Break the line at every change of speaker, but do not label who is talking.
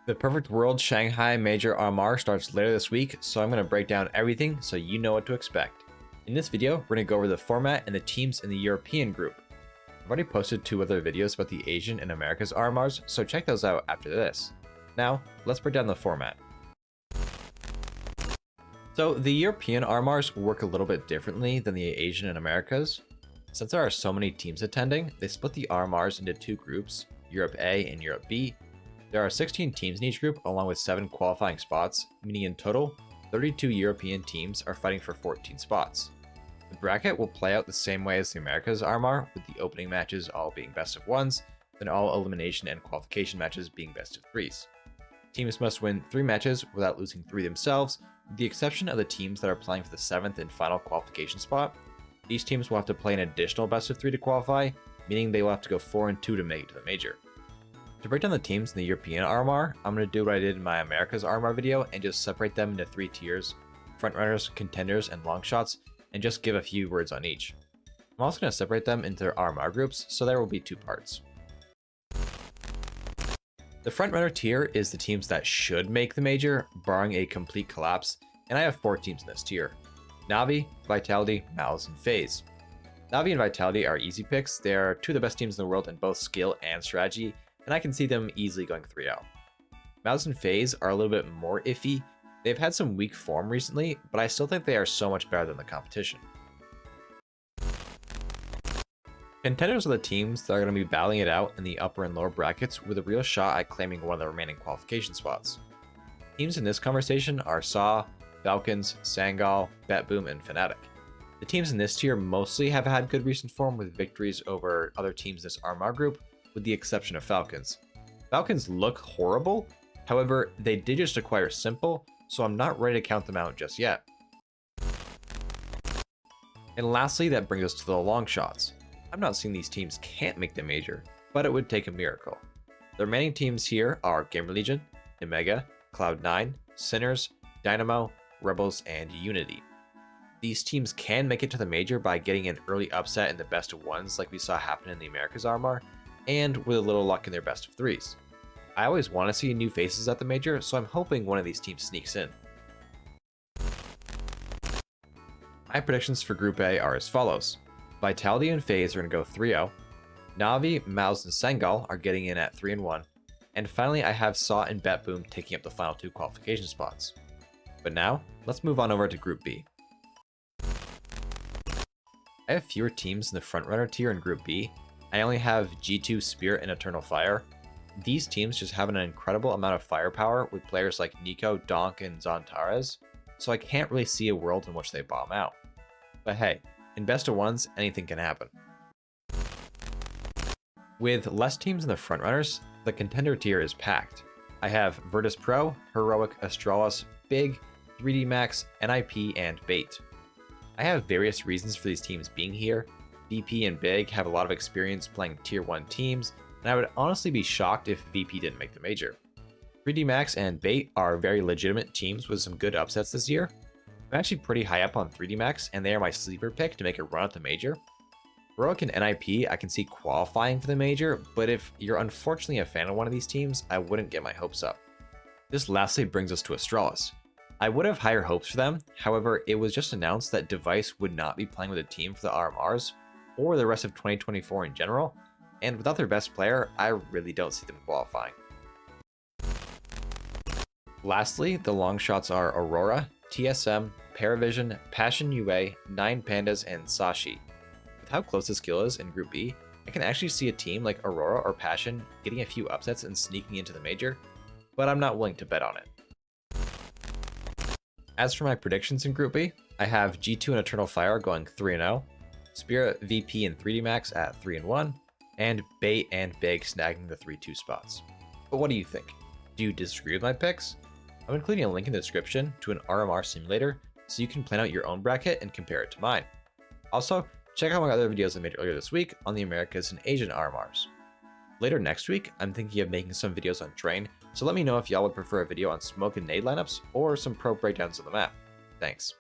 The Perfect World Shanghai Major RMR starts later this week, so I'm going to break down everything so you know what to expect. In this video, we're going to go over the format and the teams in the European group. I've already posted 2 other videos about the Asian and Americas RMRs, so check those out after this. Now, let's break down the format. So the European RMRs work a little bit differently than the Asian and Americas. Since there are so many teams attending, they split the RMRs into 2 groups, Europe A and Europe B. There are 16 teams in each group, along with 7 qualifying spots, meaning in total, 32 European teams are fighting for 14 spots. The bracket will play out the same way as the Americas RMR, with the opening matches all being best of 1s, then all elimination and qualification matches being best of 3s. Teams must win 3 matches without losing 3 themselves, with the exception of the teams that are playing for the 7th and final qualification spot. These teams will have to play an additional best of 3 to qualify, meaning they will have to go 4-2 to make it to the major. To break down the teams in the European RMR, I'm going to do what I did in my Americas RMR video and just separate them into 3 tiers: frontrunners, contenders, and longshots, and just give a few words on each. I'm also going to separate them into their RMR groups, so there will be 2 parts. The frontrunner tier is the teams that should make the major, barring a complete collapse, and I have 4 teams in this tier: Navi, Vitality, Malice, and FaZe. Navi and Vitality are easy picks. They are 2 of the best teams in the world in both skill and strategy, and I can see them easily going 3-0. Malice and FaZe are a little bit more iffy. They've had some weak form recently, but I still think they are so much better than the competition. Contenders are the teams that are going to be battling it out in the upper and lower brackets with a real shot at claiming one of the remaining qualification spots. Teams in this conversation are Saw, Falcons, Sangal, BetBoom, and Fnatic. The teams in this tier mostly have had good recent form with victories over other teams in this RMR group, with the exception of Falcons. Falcons look horrible, however, they did just acquire Simple, so I'm not ready to count them out just yet. And lastly, that brings us to the long shots. I'm not saying these teams can't make the major, but it would take a miracle. The remaining teams here are Gamer Legion, Omega, Cloud9, Sinners, Dynamo, Rebels, and Unity. These teams can make it to the major by getting an early upset in the best of 1s like we saw happen in the Americas RMR, and with a little luck in their best of 3s. I always want to see new faces at the major, so I'm hoping one of these teams sneaks in. My predictions for Group A are as follows. Vitality and FaZe are going to go 3-0. Navi, Malice, and Sangal are getting in at 3-1. And finally, I have Saw and BetBoom taking up the final 2 qualification spots. But now, let's move on over to Group B. I have fewer teams in the frontrunner tier in Group B. I only have G2, Spirit, and Eternal Fire. These teams just have an incredible amount of firepower with players like Nico, Donk, and Zontares, so I can't really see a world in which they bomb out. But hey, in best of 1s, anything can happen. With less teams in the frontrunners, the contender tier is packed. I have Virtus Pro, Heroic, Astralis, Big, 3D Max, NIP, and Bait. I have various reasons for these teams being here. VP and Big have a lot of experience playing tier 1 teams, and I would honestly be shocked if VP didn't make the major. 3D Max and Bait are very legitimate teams with some good upsets this year. I'm actually pretty high up on 3D Max, and they are my sleeper pick to make a run at the major. Heroic and NIP I can see qualifying for the major, but if you're unfortunately a fan of one of these teams, I wouldn't get my hopes up. This lastly brings us to Astralis. I would have higher hopes for them, however, it was just announced that Device would not be playing with a team for the RMRs, or the rest of 2024 in general, and without their best player, I really don't see them qualifying. Lastly, the long shots are Aurora, TSM, Paravision, Passion UA, 9 Pandas, and Sashi. With how close the skill is in Group B, I can actually see a team like Aurora or Passion getting a few upsets and sneaking into the major, but I'm not willing to bet on it. As for my predictions in Group B, I have G2 and Eternal Fire going 3-0, Spirit, VP, and 3D Max at 3-1, and Bait and Big snagging the 3-2 spots. But what do you think? Do you disagree with my picks? I'm including a link in the description to an RMR simulator so you can plan out your own bracket and compare it to mine. Also, check out my other videos I made earlier this week on the Americas and Asian RMRs. Later next week, I'm thinking of making some videos on Train, so let me know if y'all would prefer a video on smoke and nade lineups or some pro breakdowns of the map. Thanks.